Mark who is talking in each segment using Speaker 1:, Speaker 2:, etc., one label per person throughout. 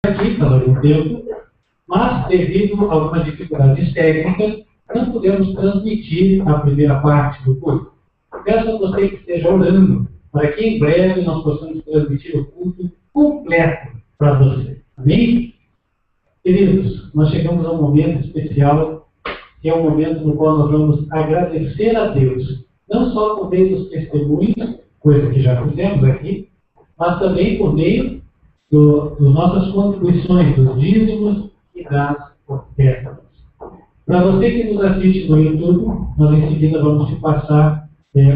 Speaker 1: aqui pelo algum tempo, mas devido a algumas dificuldades técnicas, não podemos transmitir a primeira parte do culto. Peço a você que esteja orando, para que em breve nós possamos transmitir o culto completo para você. Amém? Queridos, nós chegamos a um momento especial, que é um momento no qual nós vamos agradecer a Deus, não só por meio dos testemunhos, coisa que já fizemos aqui, mas também por meio das nossas contribuições, dos dízimos e das ofertas. Para você que nos assiste no YouTube, nós em seguida vamos te passar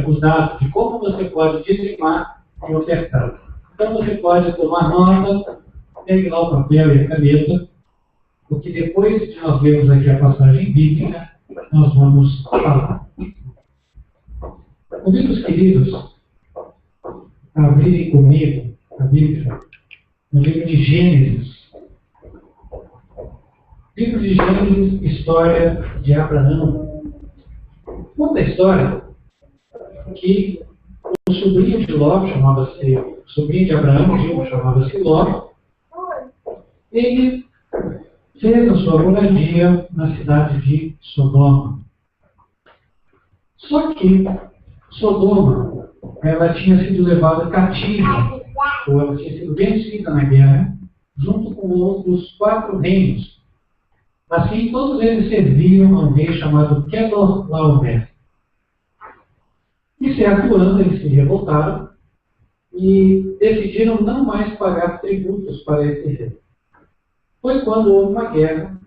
Speaker 1: os dados de como você pode dizimar e ofertar. Então você pode tomar nota, pegue lá o papel e a caneta, porque depois de nós vermos aqui a passagem bíblica, nós vamos falar. Convido os queridos a abrirem comigo a Bíblia no livro de Gênesis. Livro de Gênesis, história de Abraão. Conta a história que o sobrinho de Ló, sobrinho de Abraão, Gil, chamava-se Ló, ele fez a sua moradia na cidade de Sodoma. Só que Sodoma, ela tinha sido levada cativa, ou ela tinha sido vencida na guerra, junto com outros 4 reinos. Assim, todos eles serviam a um rei chamado Quedorlaomer. E certo ano, eles se revoltaram e decidiram não mais pagar tributos para esse rei. Foi quando houve uma guerra,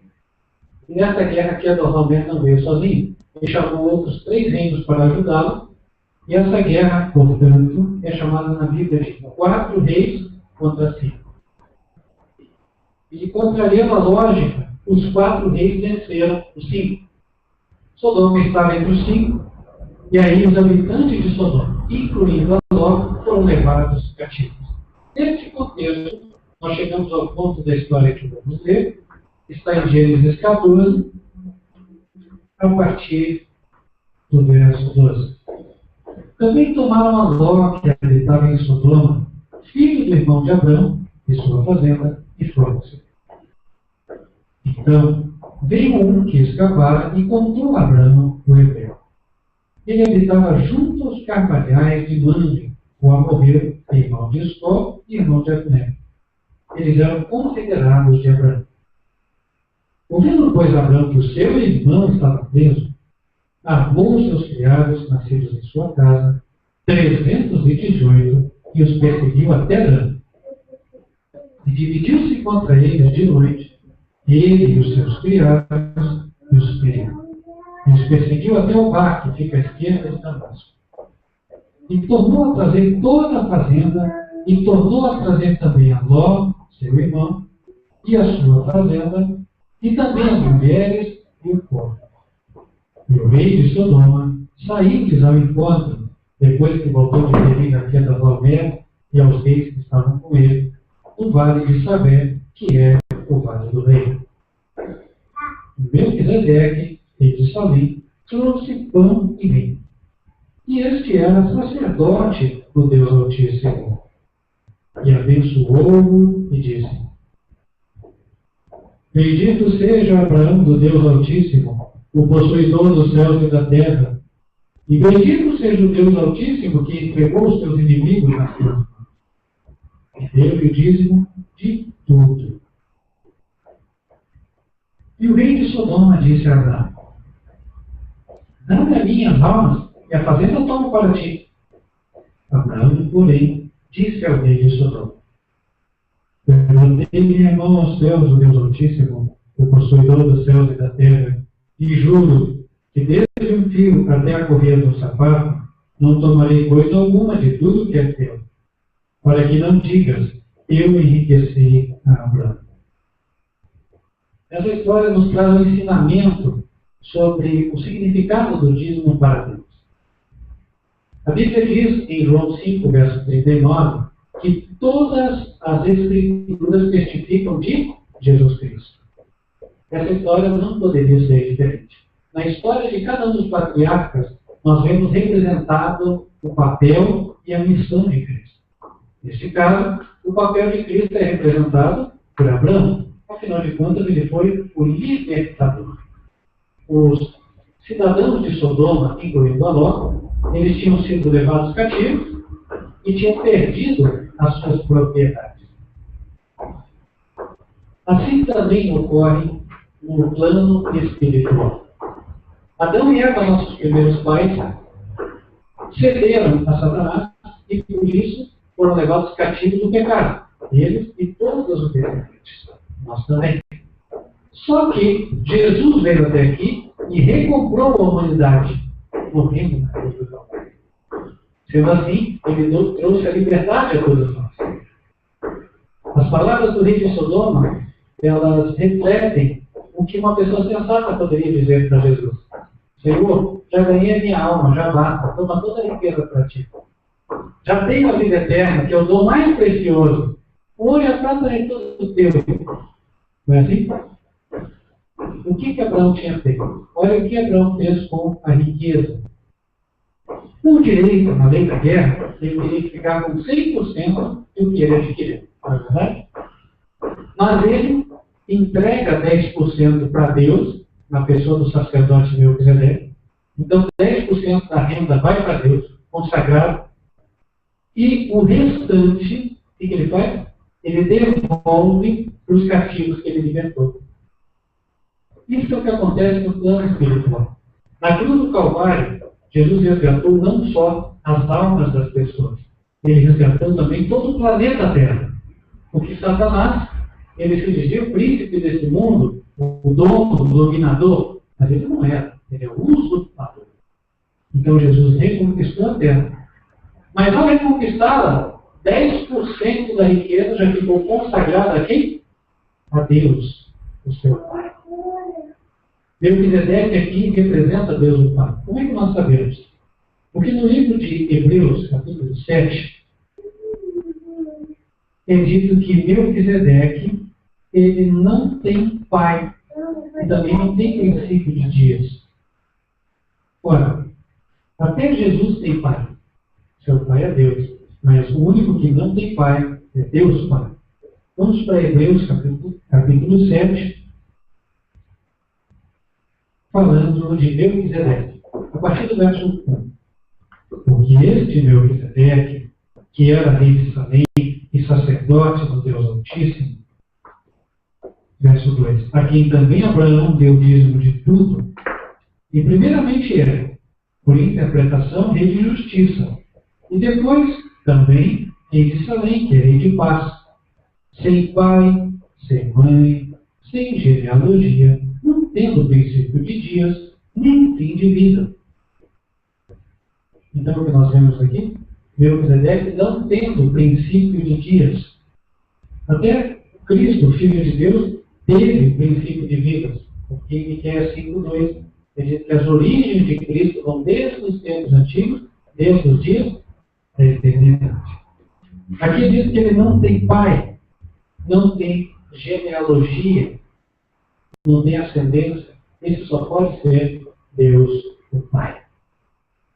Speaker 1: e nessa guerra Quedorlaomer não veio sozinho. Ele chamou outros 3 reinos para ajudá-lo, e essa guerra, portanto, é chamada na Bíblia de 4 reis contra 5. E contrariando a lógica, os 4 reis venceram os 5. Sodoma estava entre os 5, e aí os habitantes de Sodoma, incluindo a Ló, foram levados cativos. Neste contexto, nós chegamos ao ponto da história que vamos ler, está em Gênesis 14, a partir do verso 12. Também tomaram a Ló, que habitava em Sodoma, filho do irmão de Abrão, e sua fazenda, e foram-se. Então, veio um que escapara e contou a Abrão, o hebreu. Ele habitava junto aos carvalhais de Mamre, o Amorreu, irmão de Escol e irmão de Abner. Eles eram confederados de Abrão. Ouvindo, pois, Abrão que o seu irmão estava preso, armou os seus criados, nascidos em sua casa, 318, e os perseguiu até Dan. E dividiu-se contra eles de noite, ele e os seus criados, e os feriu. E os perseguiu até o mar, que fica à esquerda de Damasco. E tornou a trazer toda a fazenda, e tornou a trazer também a Ló, seu irmão, e a sua fazenda, e também as mulheres e o povo. E o rei de Sodoma saiu-lhes ao encontro, depois que voltou de ferir a Quedorlaomer e aos reis que estavam com ele, no vale de Sabé, que é o vale do rei. Melquisedeque, rei de Salim, trouxe pão e vinho. E este era sacerdote do Deus Altíssimo. E abençoou-o e disse: Bendito seja Abraão do Deus Altíssimo, o possuidor dos céus e da terra. E bendito seja o Deus Altíssimo que entregou os seus inimigos nas suas mãos. E deu-lhe o dízimo de tudo. E o rei de Sodoma disse a Abraão: Dá-me as minhas almas, e a fazenda eu tomo para ti. Abraão, porém, disse ao rei de Sodoma: Levantei minha mão aos céus, o Deus Altíssimo, o possuidor dos céus e da terra, e juro que desde um fio até a correia do sapato, não tomarei coisa alguma de tudo que é teu, para que não digas, eu enriqueci a Abraão. Essa história nos traz um ensinamento sobre o significado do dízimo para Deus. A Bíblia diz, em João 5, verso 39, que todas as Escrituras testificam de Jesus Cristo. Essa história não poderia ser diferente. Na história de cada um dos patriarcas, nós vemos representado o papel e a missão de Cristo. Neste caso, o papel de Cristo é representado por Abraão, afinal de contas, ele foi o libertador. Os cidadãos de Sodoma, incluindo a Ló, eles tinham sido levados cativos e tinham perdido as suas propriedades. Assim também ocorre no plano espiritual. Adão e Eva, nossos primeiros pais, cederam a Satanás e, por isso, foram levados cativos do pecado. Eles e todos os descendentes. Nós também. Só que Jesus veio até aqui e recomprou a humanidade, morrendo na cruz do Calvário. Sendo assim, ele trouxe a liberdade a todos nós. As palavras do rei de Sodoma, elas refletem o que uma pessoa sensata poderia dizer para Jesus. Senhor, já ganhei a minha alma, já basta, toma toda a riqueza para ti. Já tenho a vida eterna, que é o dom mais precioso. O ouro e a prata é tudo teu. Não é assim? O que Abraão tinha feito? Olha o que Abraão fez com a riqueza. Com o direito, na lei da guerra, ele teria que ficar com 100% do que ele adquiriu. Não é verdade? Mas ele entrega 10% para Deus, na pessoa do sacerdote Melquisedeque. Então, 10% da renda vai para Deus, consagrado. E o restante, o que ele faz? Ele devolve para os cativos que ele libertou. Isso é o que acontece no plano espiritual. Na cruz do Calvário, Jesus resgatou não só as almas das pessoas, ele resgatou também todo o planeta Terra. Porque Satanás, ele se dizia o príncipe desse mundo, o dono, o dominador, mas ele não era, ele é o usurpador. Então Jesus reconquistou a Terra. Mas ao reconquistá-la, 10% da riqueza já ficou consagrada a quem? A Deus, o seu Pai. Melquisedeque aqui representa Deus o Pai. Como é que nós sabemos? Porque no livro de Hebreus, capítulo 7, é dito que Melquisedeque, ele não tem pai e também não tem princípio de dias. Ora, até Jesus tem pai. Seu pai é Deus. Mas o único que não tem pai é Deus Pai. Vamos para Hebreus, capítulo 7, falando de Melquisedeque. A partir do verso 1. Porque este Melquisedeque, que era rei de Salém e sacerdote do Deus Altíssimo, verso 2, a quem também Abraão deu dízimo de tudo, e primeiramente ele, por interpretação, rei de justiça, e depois também rei de Salém, que é rei de paz, sem pai, sem mãe, sem genealogia, não tendo princípio de dias, nem fim de vida. Então, o que nós vemos aqui? Melquisedeque não tendo princípio de dias. Até Cristo, Filho de Deus, teve princípio de vidas. Porque em Miqueias 5:2, ele diz que as origens de Cristo vão desde os tempos antigos, desde os dias da eternidade. Aqui diz que ele não tem pai, não tem genealogia, não tem ascendência. Isso só pode ser Deus, o Pai.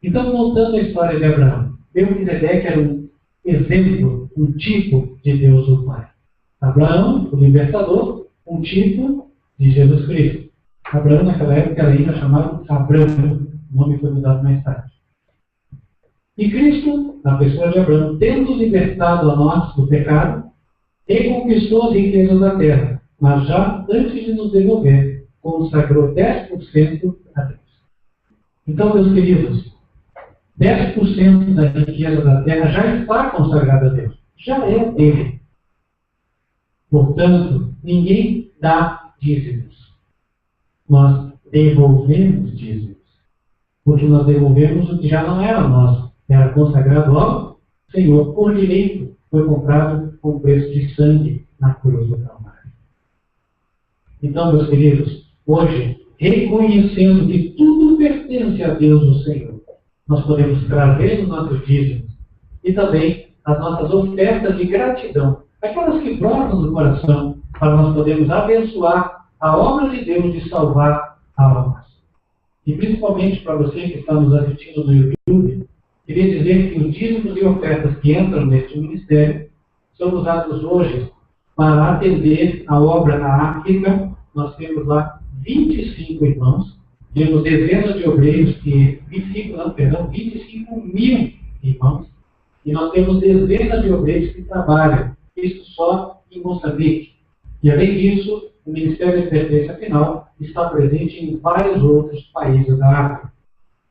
Speaker 1: Então, voltando à história de Abraão, Melquisedeque era um exemplo, um tipo de Deus, o Pai. Abraão, o libertador, um tipo de Jesus Cristo. Abraão, naquela época, era ainda chamado Abraão, o nome foi mudado mais tarde. E Cristo, na pessoa de Abraão, tendo libertado a nós do pecado, reconquistou as riquezas da terra, mas já antes de nos devolver, consagrou 10% a Deus. Então, meus queridos, 10% da riqueza da terra já está consagrada a Deus. Já é dele. Portanto, ninguém dá dízimos. Nós devolvemos dízimos. Porque nós devolvemos o que já não era nosso. Era consagrado ao Senhor. Por direito, foi comprado com preço de sangue na cruz do Calvário. Então, meus queridos, hoje, reconhecendo que tudo pertence a Deus, o Senhor, nós podemos trazer os nossos dízimos e também as nossas ofertas de gratidão, aquelas que brotam do coração, para nós podermos abençoar a obra de Deus de salvar almas. E principalmente para você que está nos assistindo no YouTube, queria dizer que os dízimos e ofertas que entram neste ministério são usados hoje para atender a obra na África. Nós temos lá 25 irmãos, temos dezenas de obreiros, 25 mil irmãos, e nós temos dezenas de obreiros que trabalham, isso só em Moçambique. E além disso, o Ministério da Advertência Final está presente em vários outros países da África.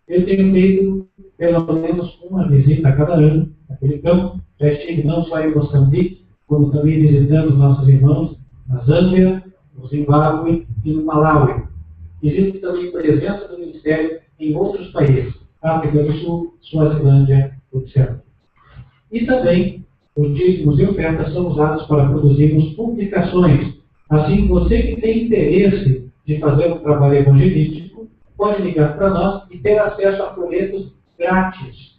Speaker 1: Eu tenho feito pelo menos uma visita a cada ano naquele campo. Já estive não só em Moçambique, como também visitando nossos irmãos na Zâmbia, no Zimbábue e no Malawi. Existe também presença do Ministério em outros países, África do Sul, Suazilândia, etc. E também os dízimos e ofertas são usados para produzirmos publicações. Assim, você que tem interesse de fazer um trabalho evangelístico, pode ligar para nós e ter acesso a folhetos grátis.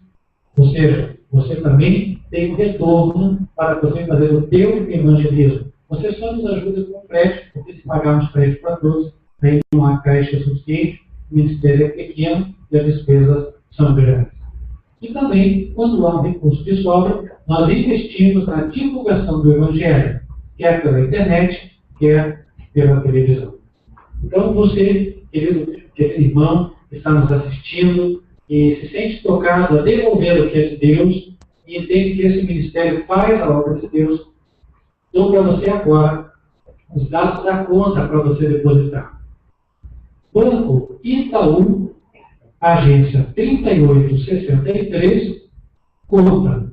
Speaker 1: Ou seja, você também tem um retorno para você fazer o teu evangelismo. Você só nos ajuda com crédito, porque se pagarmos crédito para todos, aí não há caixa suficiente, o ministério é pequeno e as despesas são grandes. E também, quando há um recurso de sobra, nós investimos na divulgação do Evangelho, quer pela internet, quer pela televisão. Então, você, querido irmão, que está nos assistindo e se sente tocado a devolver o que é de Deus e entende que esse ministério faz a obra de Deus, dou para você agora os dados da conta para você depositar. Banco Itaú, agência 3863, conta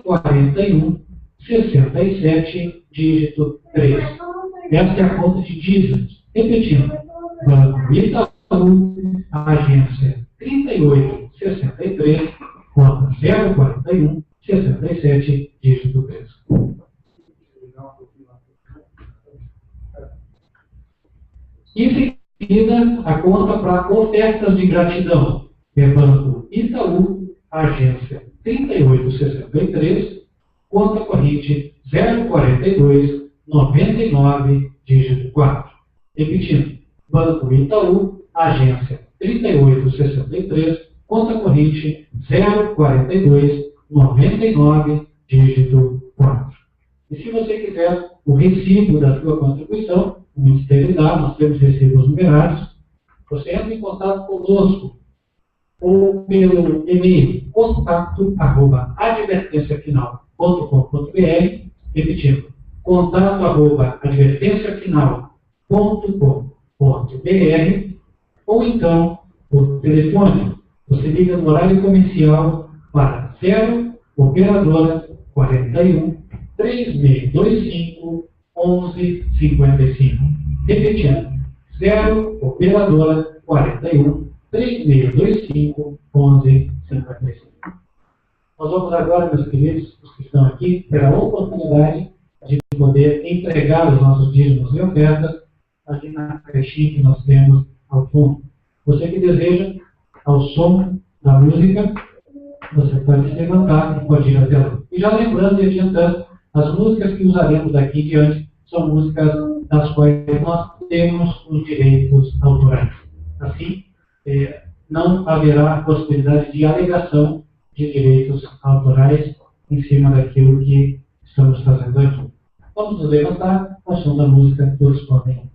Speaker 1: 041 67, dígito 3. Essa é a conta de dígitos. Repetindo, Banco Itaú, agência 3863, conta 041 67, dígito 3. Em seguida, a conta para ofertas de gratidão. É Banco Itaú, agência 3863, conta corrente 042 99, dígito 4. Repetindo, Banco Itaú, agência 3863, conta corrente 042 99, dígito 4. E se você quiser o recibo da sua contribuição, o Ministério dá, nós temos recibos numerados, você entra em contato conosco ou pelo e-mail contato@advertenciafinal.com.br, repetindo, contato@advertenciafinal.com.br, ou então por telefone. Você liga no horário comercial para 0 operadora 41 3625 1155. Repetindo, 0 operadora 41 3625 1155. Nós vamos agora, meus queridos, os que estão aqui, ter a oportunidade de poder entregar os nossos dízimos e ofertas aqui na caixinha que nós temos ao fundo. Você que deseja, ao som da música, você pode se levantar e pode ir até lá. E já lembrando e adiantando, as músicas que usaremos daqui em diante são músicas das quais nós temos os direitos autorais. Assim, não haverá possibilidade de alegação de direitos autorais em cima daquilo que estamos fazendo aqui. Vamos nos levantar, ao som da música, todos podem.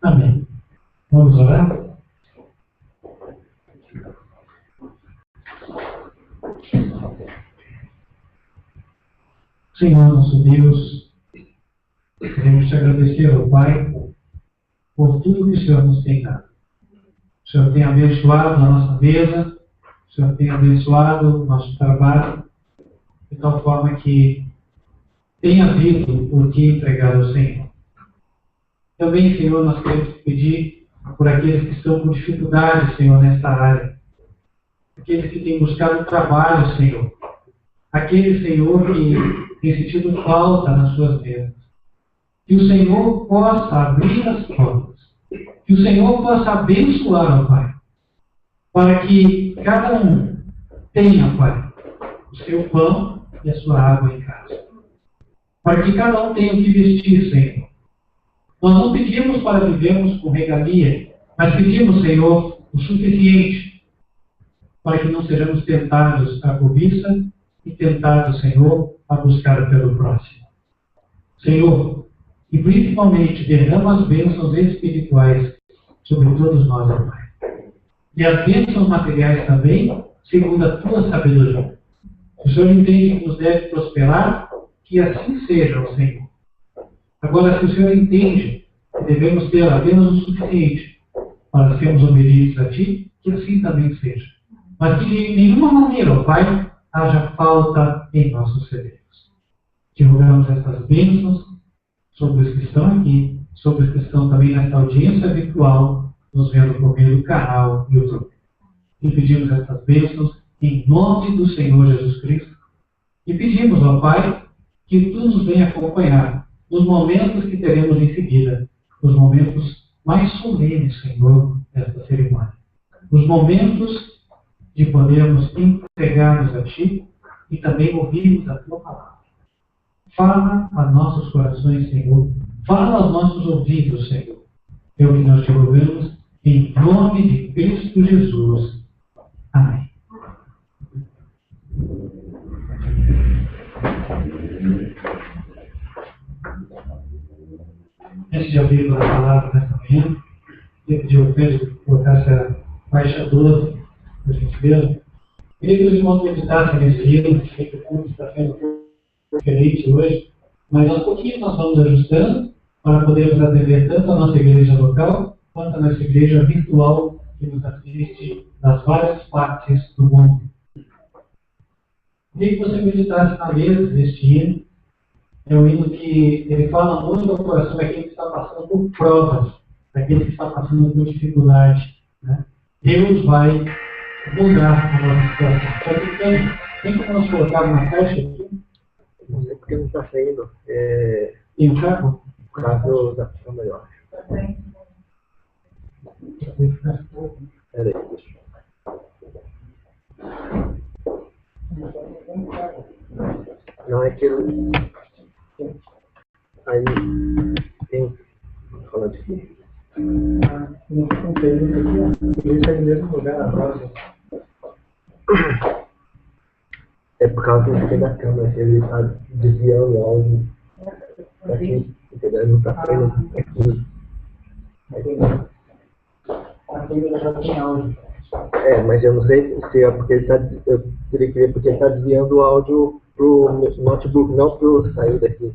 Speaker 1: Amém. Vamos orar? Senhor nosso Deus, queremos te agradecer, ó Pai, por tudo que o Senhor nos tem dado. O Senhor tem abençoado a nossa mesa, o Senhor tem abençoado o nosso trabalho, de tal forma que tem havido o que entregar ao Senhor. Também, Senhor, nós queremos te pedir por aqueles que estão com dificuldade, Senhor, nesta área. Aqueles que têm buscado trabalho, Senhor. Aqueles, Senhor, que têm sentido falta nas suas mesas. Que o Senhor possa abrir as portas. Que o Senhor possa abençoar, ó Pai. Para que cada um tenha, Pai, o seu pão e a sua água em casa. Para que cada um tenha o que vestir, Senhor. Nós não pedimos para vivermos com regalia, mas pedimos, Senhor, o suficiente para que não sejamos tentados à cobiça e tentados, Senhor, a buscar pelo próximo. Senhor, e principalmente derrama as bênçãos espirituais sobre todos nós, ó Pai. E as bênçãos materiais também, segundo a tua sabedoria. O Senhor entende que nos deve prosperar, que assim seja, ó Senhor. Agora, se o Senhor entende que devemos ter apenas o suficiente para sermos obedientes a Ti, que assim também seja. Mas que de nenhuma maneira, ó Pai, haja falta em nossos cedeiros. Que rogamos estas bênçãos sobre os que estão aqui, sobre os que estão também nesta audiência virtual, nos vendo por meio do canal YouTube. E pedimos estas bênçãos em nome do Senhor Jesus Cristo. E pedimos, ó Pai, que Tu nos venha acompanhar nos momentos que teremos em seguida, nos momentos mais solenes, Senhor, desta cerimônia. Nos momentos de podermos entregar-nos a Ti e também ouvirmos a Tua palavra. Fala a nossos corações, Senhor. Fala aos nossos ouvidos, Senhor. É o que nós te rogamos em nome de Cristo Jesus. Amém. Antes de abrir a palavra nesta manhã, eu pedi ao Pedro que colocasse a faixa 12, por gentileza. Queria que os irmãos meditassem nesse livro, sei que o culto está sendo diferente hoje, mas aos pouquinhos nós vamos ajustando para podermos atender tanto a nossa igreja local, quanto a nossa igreja virtual que nos assiste das várias partes do mundo. Queria que você meditasse na letra deste hino. É um hino que ele fala muito ao coração daquele que está passando por provas, daquele que está passando por dificuldade. Né? Deus vai mudar a nossa situação. Está ficando? Tem como nós colocarmos na caixa aqui?
Speaker 2: Não sei porque não está saindo.
Speaker 1: Tem o carro?
Speaker 2: O caso da câmera, eu acho. Peraí, deixa não é que ele... Aí tem... Fala de quê?
Speaker 1: Não tem aqui, ele está no mesmo lugar agora.
Speaker 2: É por causa da câmera, que ele está desviando o áudio aqui, entendeu? Ele não está saindo aqui.
Speaker 1: Aqui já tem áudio.
Speaker 2: Mas eu não sei se é porque ele está... Eu teria que ver porque ele está desviando o áudio pro notebook, não pro sair daqui.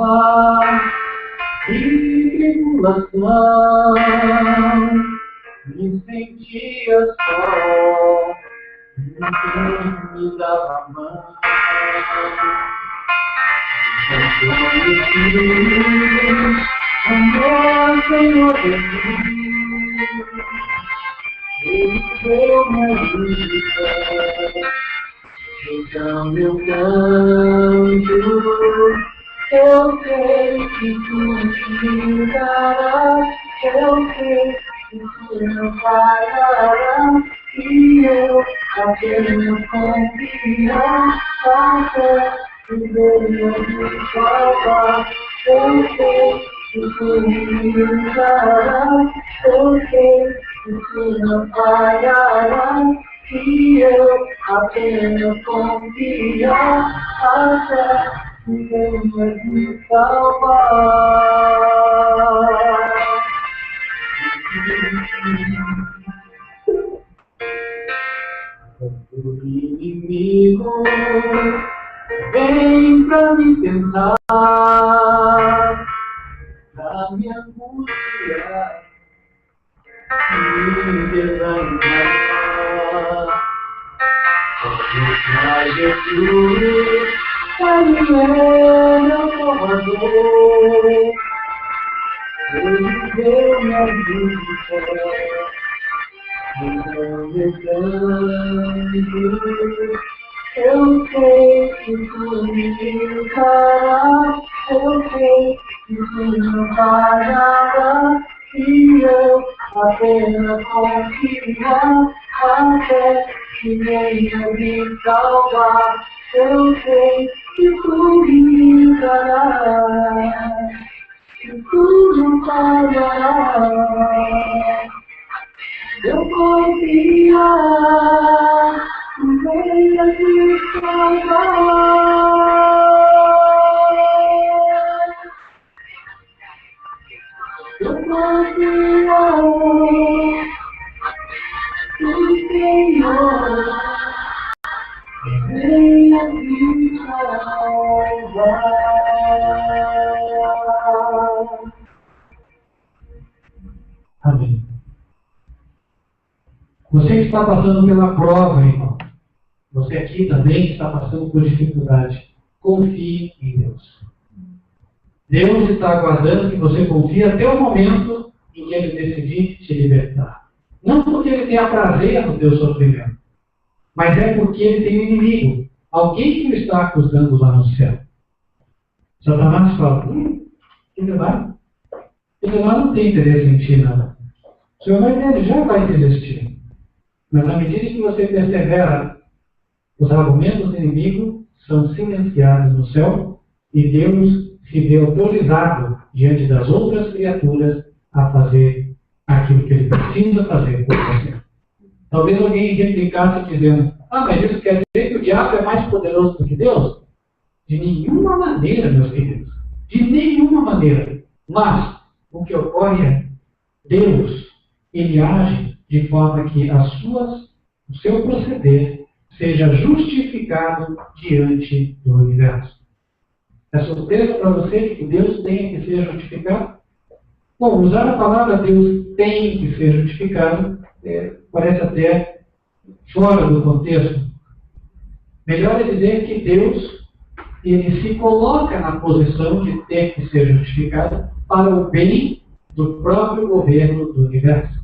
Speaker 1: prova e tribulação, me sentia só, ninguém me dava a mão. Amor, Senhor Jesus, Ele deu minha vida. Então eu canto, eu sei que tu me darás, eu sei que tu me pagarás, e eu apenas confiar, até que venha me salvar. Eu sei que tu me darás, eu sei que tu me pagarás, e eu apenas confiar, até que venha me salvar. O inimigo vem pra me tentar, pra me angustiar, me desanimar. Mas Jesus, Ele é meu Salvador, Ele deu minha vida. Eu sei que tu me darás, eu sei que tu me pagarás, e eu apenas confiar, até que venha me salvar. Eu sei que tu me darás, que tu me pagarás. Eu confio no meio de salvar. Eu confio no Senhor, venha me salvar. Amém. Você que está passando pela prova, irmão. Você aqui também está passando por dificuldade. Confie em Deus. Deus está aguardando que você confie até o momento em que Ele decidir te libertar. Não porque Ele tenha prazer no teu sofrimento, mas é porque Ele tem um inimigo. Alguém que o está acusando lá no céu. Satanás fala, ele lá não tem interesse em ti, não. O Senhor já vai desistir. Mas na medida que você persevera, os argumentos do inimigo são silenciados no céu e Deus se vê autorizado diante das outras criaturas a fazer aquilo que Ele precisa fazer por você. Talvez alguém replicasse dizendo, mas isso quer dizer que o diabo é mais poderoso do que Deus? De nenhuma maneira, meus queridos. De nenhuma maneira. Mas o que ocorre é, Deus, Ele age de forma que o seu proceder seja justificado diante do universo. É surpresa para você que Deus tenha que ser justificado? Bom, usar a palavra Deus tem que ser justificado parece até fora do contexto. Melhor é dizer que Deus, Ele se coloca na posição de ter que ser justificado para o bem do próprio governo do universo.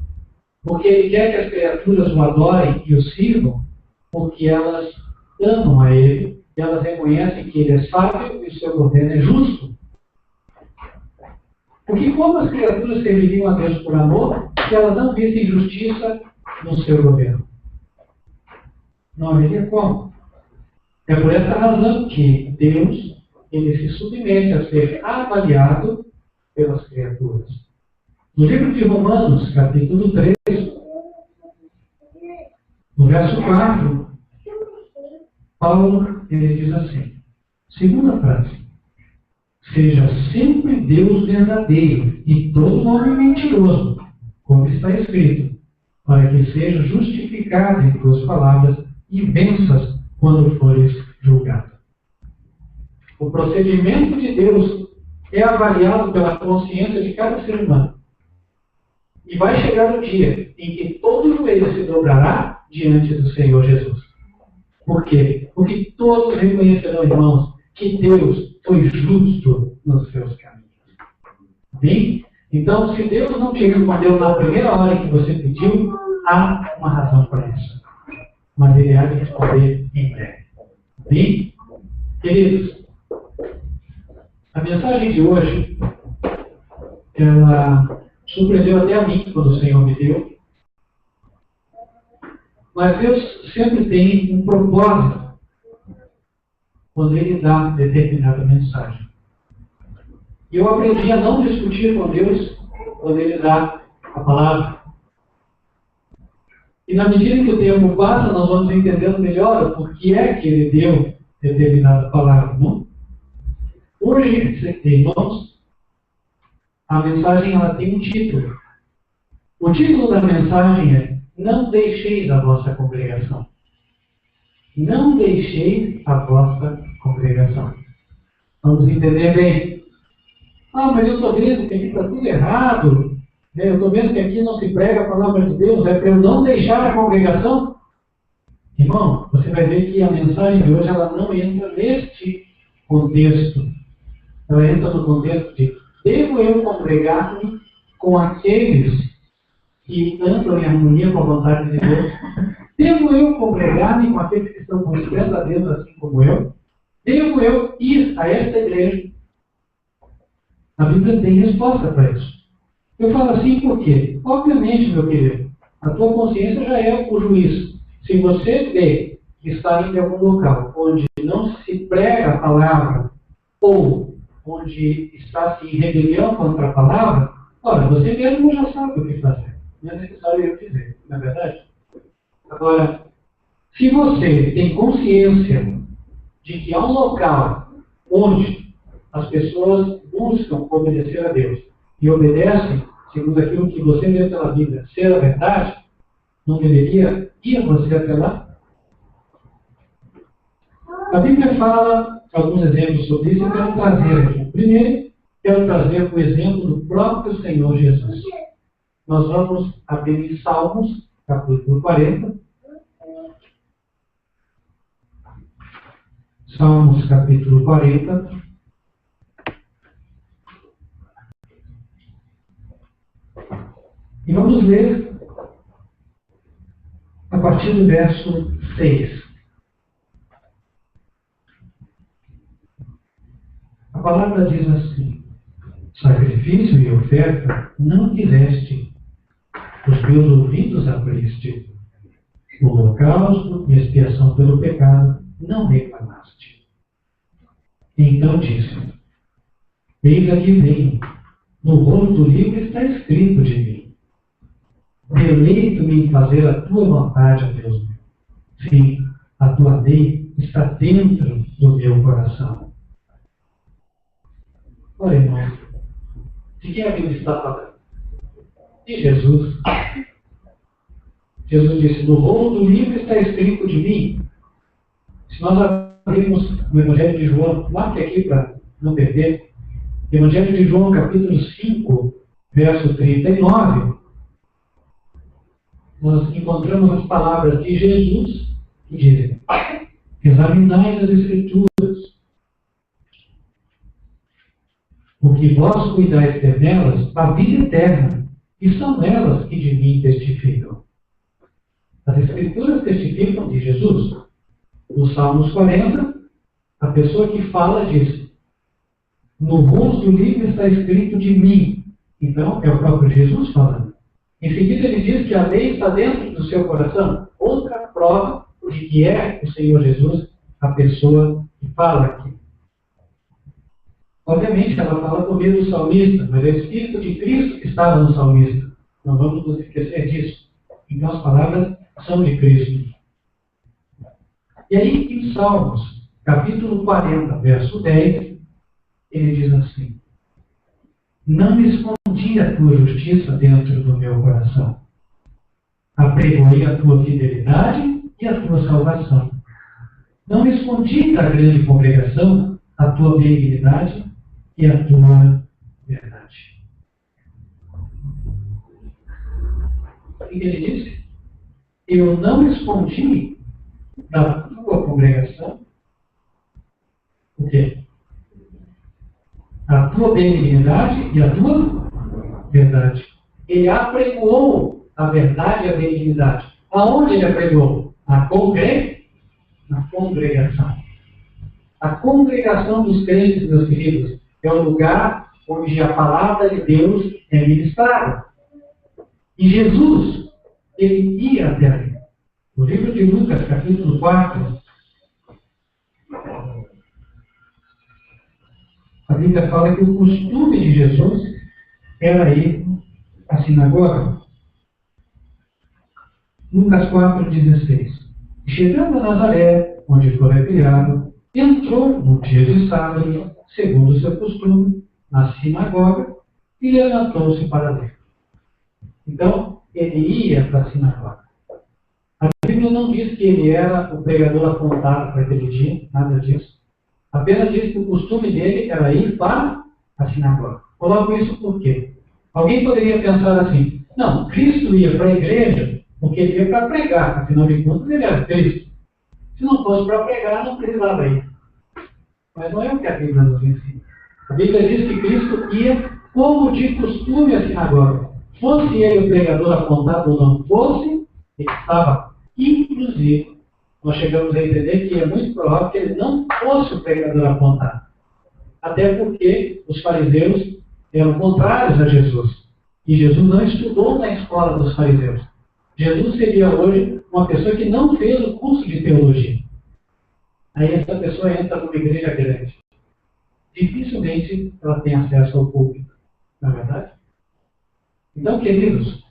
Speaker 1: Porque Ele quer que as criaturas o adorem e o sirvam, porque elas amam a Ele, e elas reconhecem que Ele é sábio e o seu governo é justo. Porque como as criaturas serviriam a Deus por amor, se elas não vissem justiça no seu governo? Não haveria como. É por essa razão que Deus, Ele se submete a ser avaliado pelas criaturas. No livro de Romanos, capítulo 3, no verso 4, Paulo, ele diz assim, segunda frase, seja sempre Deus verdadeiro e todo homem mentiroso, como está escrito, para que seja justificado em tuas palavras e venças quando fores julgado. O procedimento de Deus é avaliado pela consciência de cada ser humano. E vai chegar o dia em que todo joelho se dobrará diante do Senhor Jesus. Por quê? Porque todos reconhecerão, irmãos, que Deus foi justo nos seus caminhos. Bem? Então, se Deus não te respondeu na primeira hora que você pediu, há uma razão para isso. Mas Ele há de responder em breve. Bem? Queridos, a mensagem de hoje, ela surpreendeu até a mim quando o Senhor me deu. Mas Deus sempre tem um propósito quando Ele dá determinada mensagem. E eu aprendi a não discutir com Deus quando Ele dá a palavra. E na medida que o tempo passa, nós vamos entendendo melhor por que é que Ele deu determinada palavra, não? Hoje, irmãos, a mensagem ela tem um título. O título da mensagem é: não deixeis a vossa congregação. Não deixeis a vossa congregação. Vamos entender bem. Mas eu estou vendo que aqui está tudo errado. Eu estou vendo que aqui não se prega a palavra de Deus. É para eu não deixar a congregação? Irmão, você vai ver que a mensagem de hoje ela não entra neste contexto. Ela entra no contexto de: devo eu congregar-me com aqueles que andam em harmonia com a vontade de Deus? Devo eu congregar-me com aqueles que estão buscando a Deus assim como eu? Devo eu ir a esta igreja? A Bíblia tem resposta para isso. Eu falo assim porque, obviamente, meu querido, a tua consciência já é o juiz. Se você vê que está em algum local onde não se prega a palavra ou onde está-se em rebelião contra a palavra, ora, você mesmo já sabe o que fazer. Não é necessário eu dizer, não é verdade? Agora, se você tem consciência de que há um local onde as pessoas buscam obedecer a Deus e obedecem segundo aquilo que você lê pela Bíblia ser a verdade, não deveria ir você até lá? A Bíblia fala alguns exemplos sobre isso. Eu quero trazer aqui. Primeiro, quero trazer o exemplo do próprio Senhor Jesus. Nós vamos abrir em Salmos, capítulo 40. Salmos, capítulo 40. E vamos ler a partir do verso 6. A palavra diz assim: sacrifício e oferta não quiseste, os meus ouvidos abriste. O holocausto e expiação pelo pecado não reclamaste. Então disse: eis aqui venho, no rolo do livro está escrito de mim: deleito-me em fazer a tua vontade, ó Deus meu. Sim, a tua lei está dentro do meu coração. Ora, irmãos, de quem a Bíblia está falando? De Jesus. Jesus disse: no rolo do livro está escrito de mim. Se nós abrirmos o Evangelho de João, marque aqui para não perder. Evangelho de João, capítulo 5, verso 39. Nós encontramos as palavras de Jesus que dizem: examinai as Escrituras, porque vós cuidais ter nelas a vida eterna, e são elas que de mim testificam. As Escrituras testificam de Jesus. No Salmos 40, a pessoa que fala diz: no rolo do livro está escrito de mim. Então, é o próprio Jesus falando. Em seguida, ele diz que a lei está dentro do seu coração. Outra prova de que é o Senhor Jesus a pessoa que fala aqui. Obviamente, ela fala por meio do salmista, mas é o Espírito de Cristo que estava no salmista. Não vamos nos esquecer disso. Então, as palavras são de Cristo. E aí, em Salmos, capítulo 40, verso 10, ele diz assim: não me escondi a tua justiça dentro do meu coração. Apregoei a tua fidelidade e a tua salvação. Não me escondi da grande congregação a tua benignidade e a tua verdade. O que ele disse? Eu não escondi da tua congregação o quê? A tua benignidade e a tua verdade. Ele apregoou a verdade e a benignidade. Aonde ele apregoou? Na congregação. A congregação dos crentes, meus queridos, é o lugar onde a palavra de Deus é ministrada. E Jesus, ele ia até ali. No livro de Lucas, capítulo 4, a Bíblia fala que o costume de Jesus era ir à sinagoga. Lucas 4,16. Chegando a Nazaré, onde foi criado, entrou no dia de sábado, segundo o seu costume, na sinagoga, e levantou-se para ler. Então, ele ia para a sinagoga. A Bíblia não diz que ele era o pregador apontado para aquele dia, nada disso. Apenas diz que o costume dele era ir para a sinagoga. Coloco isso por quê? Alguém poderia pensar assim, não, Cristo ia para a igreja porque ele ia para pregar, afinal de contas ele era Cristo. Se não fosse para pregar, não precisava ir. Mas não é o que a Bíblia nos ensina. A Bíblia diz que Cristo ia como de costume à sinagoga. Fosse ele o pregador apontado ou não fosse, ele estava. Inclusive, nós chegamos a entender que é muito provável que ele não fosse o pregador apontado. Até porque os fariseus eram contrários a Jesus. E Jesus não estudou na escola dos fariseus. Jesus seria hoje uma pessoa que não fez o curso de teologia. Aí essa pessoa entra numa igreja grande. Dificilmente ela tem acesso ao público. Não é verdade? Então, queridos,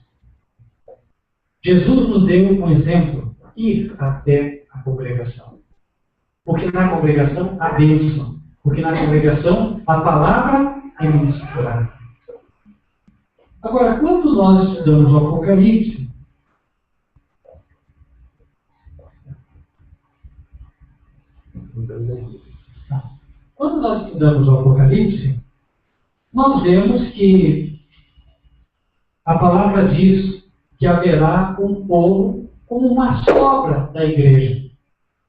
Speaker 1: Jesus nos deu um exemplo. Ir até a congregação. Porque na congregação há bênção. Porque na congregação a palavra é ministrada. Agora, quando nós estudamos o Apocalipse, nós vemos que a palavra diz que haverá um povo como uma sobra da igreja.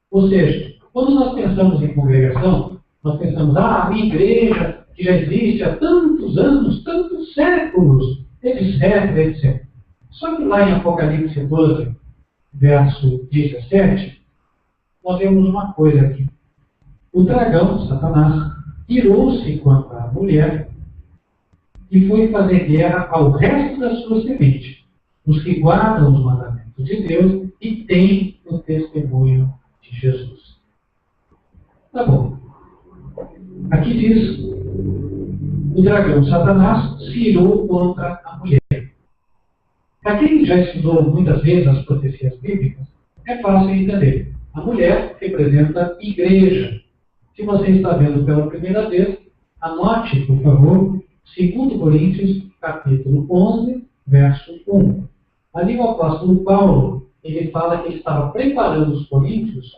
Speaker 1: Ou seja, quando nós pensamos em congregação, nós pensamos, a minha igreja que já existe há tantos anos, tantos séculos, etc, etc. Só que lá em Apocalipse 12, verso 17, nós vemos uma coisa aqui. O dragão, Satanás, irou-se contra a mulher e foi fazer guerra ao resto da sua semente, os que guardam os mandamentos de Deus e têm o testemunho de Jesus. Tá bom. Aqui diz, o dragão, Satanás, se irou contra a mulher. Para quem já estudou muitas vezes as profecias bíblicas, é fácil entender. A mulher representa igreja. Se você está vendo pela primeira vez, anote, por favor, 2 Coríntios, capítulo 11, verso 1. Ali o apóstolo Paulo, ele fala que ele estava preparando os coríntios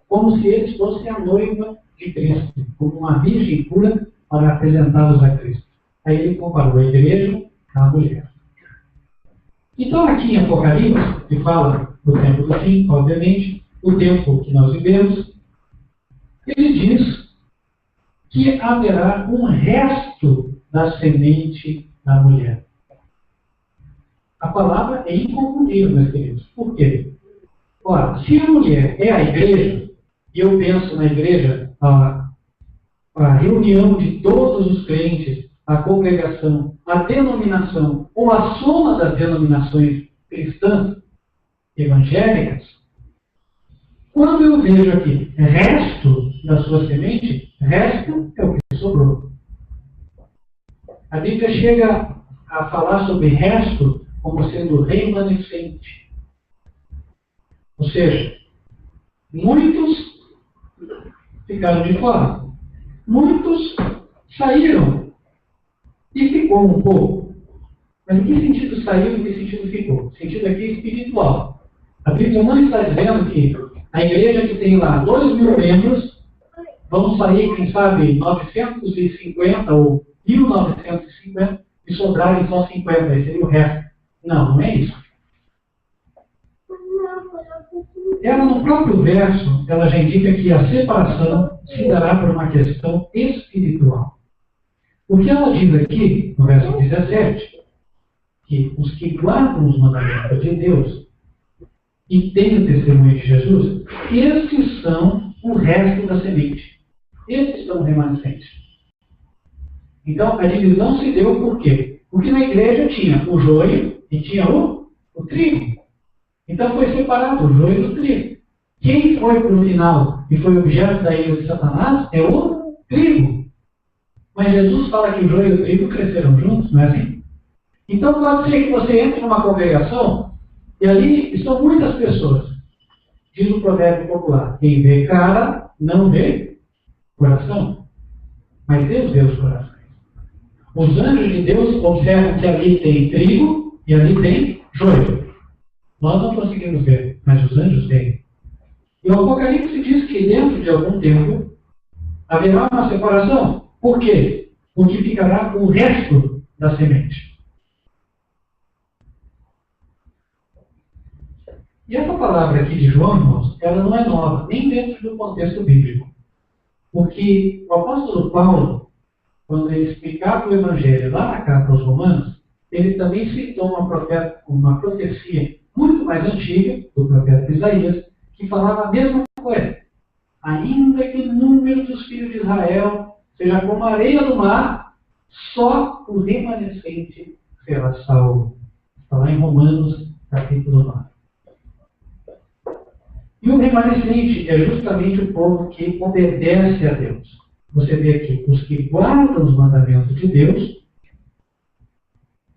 Speaker 1: como se eles fossem a noiva de Cristo, como uma virgem pura para apresentá-los a Cristo. Aí ele comparou a igreja à mulher. Então aqui em Apocalipse, que fala do tempo do fim, obviamente, o tempo que nós vivemos, ele diz que haverá um resto da semente da mulher. A palavra é inconfundível, meus queridos. Por quê? Ora, se a mulher é a igreja, e eu penso na igreja, a reunião de todos os crentes, a congregação, a denominação, ou a soma das denominações cristãs evangélicas, quando eu vejo aqui resto da sua semente, resto é o que sobrou. A Bíblia chega a falar sobre resto como sendo remanescente. Ou seja, muitos ficaram de fora. Muitos saíram e ficou um pouco. Mas em que sentido saiu e em que sentido ficou? O sentido aqui é espiritual. A Bíblia não está dizendo que a igreja que tem lá 2.000 membros vão sair, quem sabe, 950 ou 1950 e sobrarem só 50, aí seria o resto. Não, não é isso. Ela, no próprio verso, ela já indica que a separação se dará por uma questão espiritual. O que ela diz aqui, no verso 17, que os que guardam os mandamentos de Deus e têm o testemunho de Jesus, esses são o resto da semente. Esses são remanescentes. Então, a divisão se deu por quê? Porque na igreja tinha o joio e tinha o trigo. Então foi separado o joio do trigo. Quem foi para o final e foi objeto da ira de Satanás é o trigo. Mas Jesus fala que o joio e o trigo cresceram juntos, não é assim? Então pode ser que você entre numa congregação e ali estão muitas pessoas. Diz o provérbio popular: quem vê cara, não vê coração. Mas Deus vê os corações. Os anjos de Deus observam que ali tem trigo e ali tem joio. Nós não conseguimos ver, mas os anjos veem. E o Apocalipse diz que dentro de algum tempo haverá uma separação. Por quê? Porque ficará o resto da semente. E essa palavra aqui de João, irmãos, ela não é nova, nem dentro do contexto bíblico. Porque o apóstolo Paulo, quando ele explicava o Evangelho lá na carta aos Romanos, ele também citou uma profecia muito mais antiga, do profeta Isaías, que falava a mesma coisa. Ainda que o número dos filhos de Israel seja como a areia do mar, só o remanescente será salvo. Está lá em Romanos, capítulo 9. E o remanescente é justamente o povo que obedece a Deus. Você vê aqui, os que guardam os mandamentos de Deus.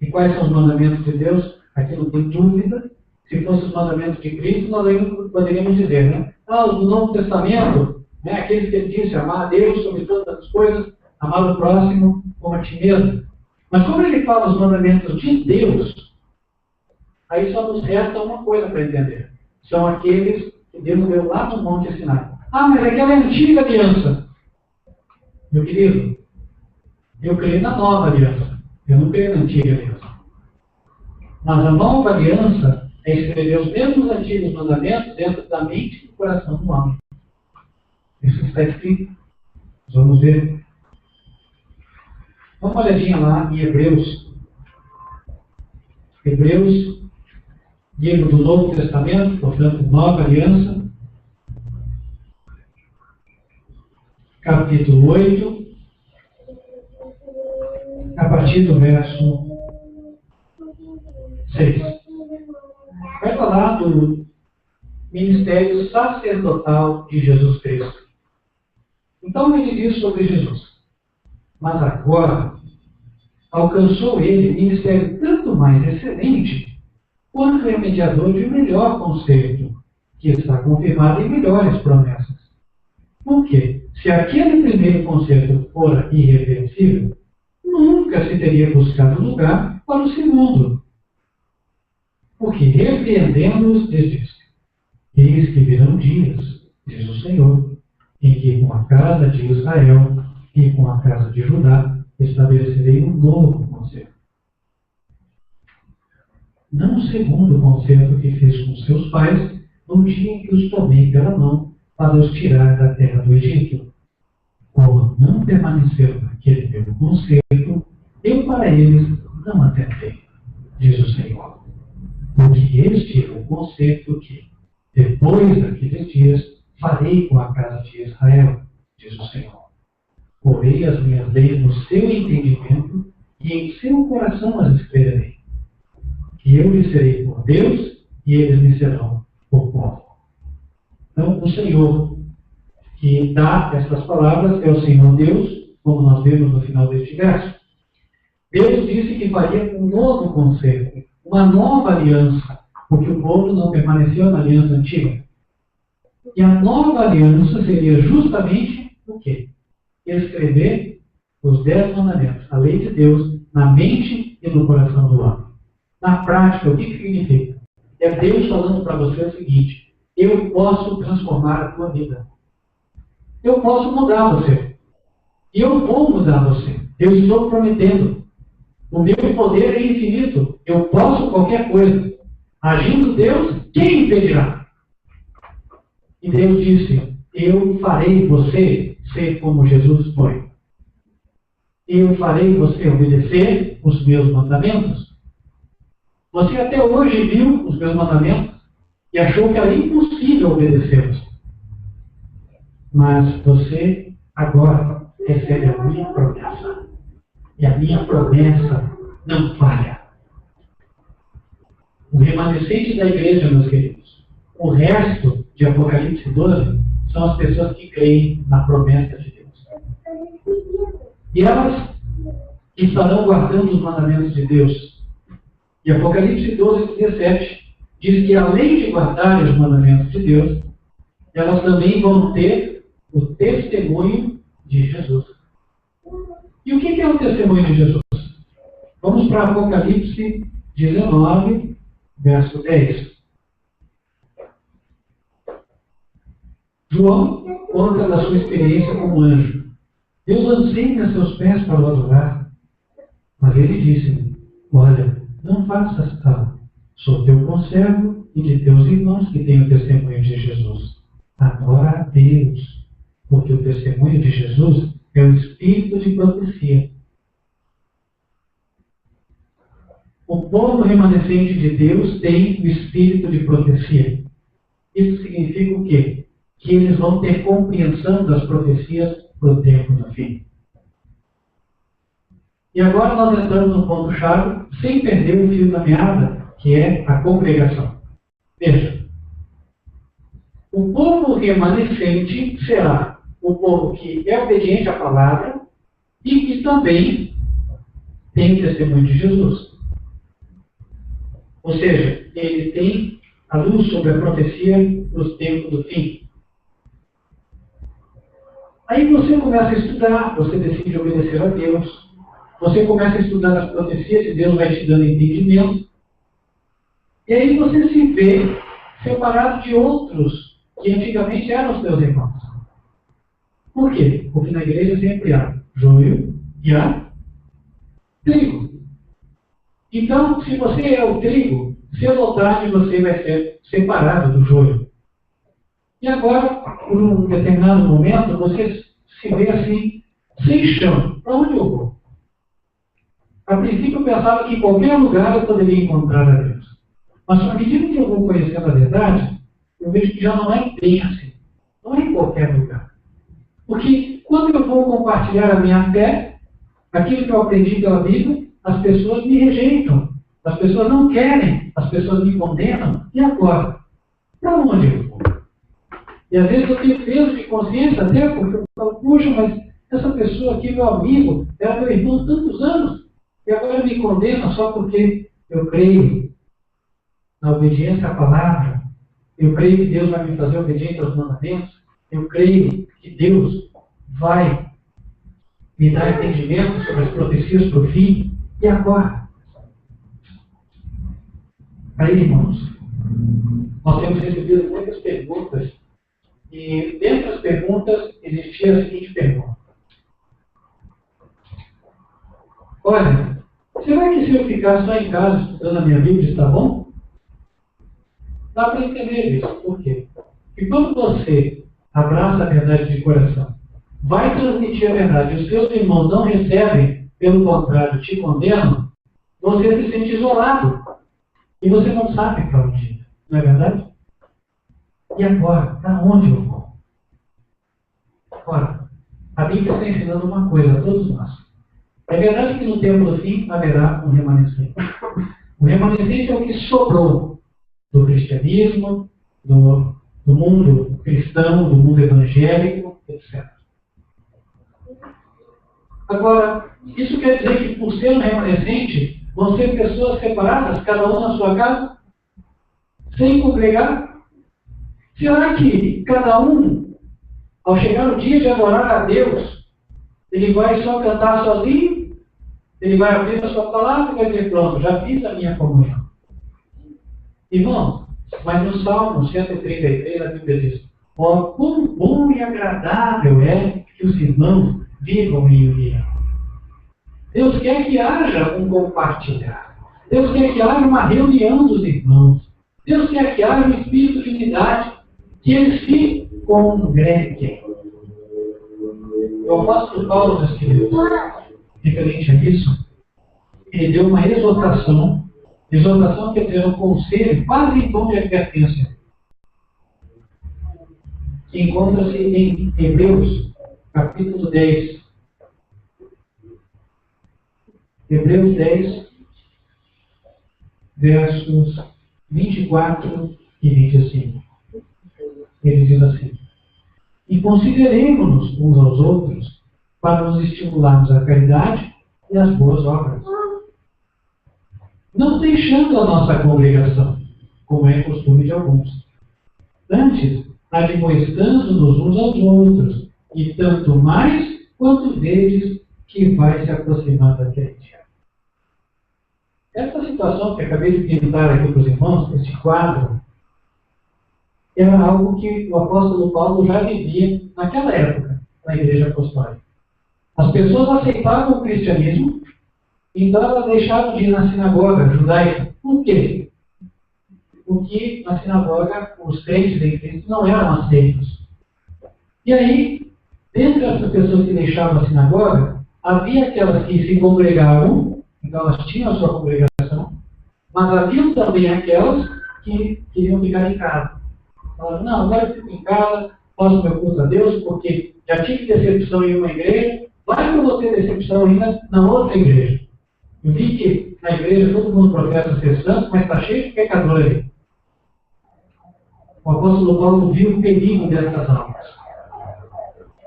Speaker 1: E quais são os mandamentos de Deus? Aqui não tem dúvida. Se fossem os mandamentos de Cristo, nós ainda poderíamos dizer, né? No Novo Testamento, né, aqueles que ele disse, amar a Deus sobre todas as coisas, amar o próximo como a ti mesmo. Mas como ele fala os mandamentos de Deus, aí só nos resta uma coisa para entender. São aqueles que Deus deu lá no Monte Sinai. Mas aquela é a antiga aliança. Meu querido, eu creio na nova aliança. Eu não creio na antiga aliança. Mas a nova aliança é escrever os mesmos antigos mandamentos dentro da mente e do coração do homem. Isso está escrito. Vamos ver. Dá uma olhadinha lá em Hebreus. Hebreus, livro do Novo Testamento, portanto, Nova Aliança. Capítulo 8. A partir do verso 6. Vai falar do ministério sacerdotal de Jesus Cristo. Então ele diz sobre Jesus: mas agora alcançou ele ministério tanto mais excelente, quanto é mediador de melhor conceito, que está confirmado em melhores promessas. Por quê? Se aquele primeiro conceito fora irreversível, nunca se teria buscado lugar para o segundo. Porque, repreendendo-os, diz: eis que virão dias, diz o Senhor, em que com a casa de Israel e com a casa de Judá estabelecerei um novo concerto. Não segundo o concerto que fiz com seus pais no dia em que os tomei pela mão para os tirar da terra do Egito. Como não permaneceram naquele meu concerto, eu para eles não atentei, diz o Senhor. Porque este é o concerto que, depois daqueles dias, farei com a casa de Israel, diz o Senhor. Porei as minhas leis no seu entendimento e em seu coração as escreverei. E eu lhes serei por Deus e eles me serão por povo. Então, o Senhor que dá essas palavras é o Senhor Deus, como nós vemos no final deste verso. Deus disse que faria um novo concerto, uma nova aliança, porque o povo não permaneceu na aliança antiga. E a nova aliança seria justamente o quê? Escrever os 10 mandamentos, a lei de Deus, na mente e no coração do homem. Na prática, o que significa? É Deus falando para você o seguinte: eu posso transformar a tua vida. eu posso mudar você. E eu vou mudar você. Eu estou prometendo. O meu poder é infinito. Eu posso qualquer coisa. Agindo Deus, quem impedirá? E Deus disse, eu farei você ser como Jesus foi. Eu farei você obedecer os meus mandamentos. Você até hoje viu os meus mandamentos e achou que era impossível obedecê-los. Mas você agora recebe a minha promessa. E a minha promessa não falha. O remanescente da igreja, meus queridos, o resto de Apocalipse 12 são as pessoas que creem na promessa de Deus. E elas estarão guardando os mandamentos de Deus. E Apocalipse 12, 17 diz que além de guardarem os mandamentos de Deus, elas também vão ter o testemunho de Jesus. E o que é o testemunho de Jesus? Vamos para Apocalipse 19, verso 10. João conta da sua experiência como anjo. Deus anseia seus pés para o adorar. Mas ele disse-me, olha, não faças tal. Sou teu conservo e de teus irmãos que têm o testemunho de Jesus. Adora a Deus, porque o testemunho de Jesus é o espírito de profecia. O povo remanescente de Deus tem o espírito de profecia. Isso significa o quê? Que eles vão ter compreensão das profecias para o tempo do fim. E agora nós entramos no ponto-chave, sem perder o fio da meada, que é a congregação. Veja, o povo remanescente será o povo que é obediente à palavra e que também tem o testemunho de Jesus. Ou seja, ele tem a luz sobre a profecia dos tempos do fim. Aí você começa a estudar, você decide obedecer a Deus, você começa a estudar as profecias e Deus vai te dando entendimento. E aí você se vê separado de outros que antigamente eram os teus irmãos. Por quê? Porque na igreja sempre há joio e há trigo. Então, se você é o trigo, cedo ou tarde você vai ser separado do joio. E agora, por um determinado momento, você se vê assim, sem chão. Para onde eu vou? A princípio eu pensava que em qualquer lugar eu poderia encontrar a Deus. Mas à medida que eu vou conhecendo a verdade, eu vejo que já não é bem assim. Não é em qualquer lugar. Porque quando eu vou compartilhar a minha fé, aquilo que eu aprendi pela Bíblia, as pessoas me rejeitam. As pessoas não querem. As pessoas me condenam. E agora? Para onde eu vou? E às vezes eu tenho peso de consciência até porque eu falo, puxa, mas essa pessoa aqui, meu amigo, era meu irmão há tantos anos. E agora me condena só porque eu creio na obediência à palavra. Eu creio que Deus vai me fazer obediente aos mandamentos. Eu creio que Deus vai me dar entendimento sobre as profecias para o fim. E agora? Aí, irmãos, nós temos recebido muitas perguntas. E dentro das perguntas existia a seguinte pergunta. Olha, será que se eu ficar só em casa estudando a minha Bíblia está bom? Dá para entender isso. Por quê? Porque quando você abraça a verdade de coração, vai transmitir a verdade, e os seus irmãos não recebem, pelo contrário, te condenam, você se sente isolado. E você não sabe para onde ir. Não é verdade? E agora? Para onde eu vou? Ora, a Bíblia está ensinando uma coisa a todos nós. É verdade que no tempo do fim haverá um remanescente. O remanescente é o que sobrou do cristianismo, do mundo cristão, do mundo evangélico, etc. Agora, isso quer dizer que por ser um remanescente, vão ser pessoas separadas, cada um na sua casa, sem congregar? Será que cada um, ao chegar o dia de adorar a Deus, ele vai só cantar sozinho? Ele vai abrir a sua palavra e vai dizer, pronto, já fiz a minha comunhão. Irmão, mas no Salmo 133, a Bíblia diz, Ó, quão bom e agradável é que os irmãos vivam em união. Deus quer que haja um compartilhar. Deus quer que haja uma reunião dos irmãos. Deus quer que haja um espírito de unidade, que eles se congreguem. O apóstolo Paulo, meus queridos, referente a isso, ele deu uma exortação quer dizer um conselho, quase em tom de advertência, que encontra-se em Hebreus, capítulo 10. Hebreus 10, versos 24 e 25. Ele diz assim: e consideremos-nos uns aos outros para nos estimularmos à caridade e às boas obras, não deixando a nossa congregação, como é costume de alguns. Antes, admoestando-nos uns aos outros, e tanto mais quanto vedes que vai se aproximando daquele dia. Essa situação que acabei de pintar aqui para os irmãos, esse quadro, era algo que o apóstolo Paulo já vivia naquela época, na igreja apostólica. As pessoas aceitavam o cristianismo, então elas deixaram de ir na sinagoga judaica. Por quê? Porque na sinagoga os crentes em Cristo não eram aceitos. E aí, dentre essas pessoas que deixavam a sinagoga, havia aquelas que se congregavam, então elas tinham a sua congregação, mas havia também aquelas que queriam ficar em casa. Falaram, não, agora eu fico em casa, faço meu culto a Deus, porque já tive decepção em uma igreja, vai que eu vou ter decepção ainda na outra igreja. Eu vi que na igreja todo mundo professa ser santo, mas está cheio de pecador ali. O apóstolo Paulo viu o perigo dessas almas.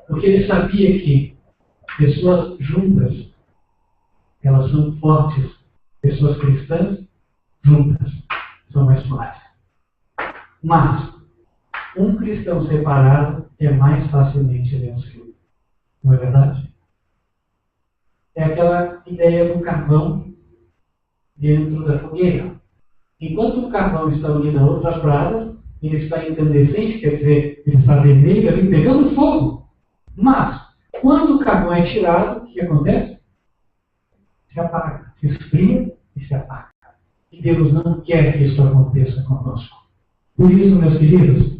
Speaker 1: Porque ele sabia que pessoas juntas, elas são fortes. Pessoas cristãs juntas são mais fortes. Mas um cristão separado é mais facilmente vencido. Não é verdade? É aquela ideia do carvão dentro da fogueira. Enquanto o carvão está unido a outras brasas, ele está incandescente, quer dizer, ele está vermelho ali, pegando fogo. Mas, quando o carvão é tirado, o que acontece? Se apaga, se esfria e se apaga. E Deus não quer que isso aconteça conosco. Por isso, meus queridos,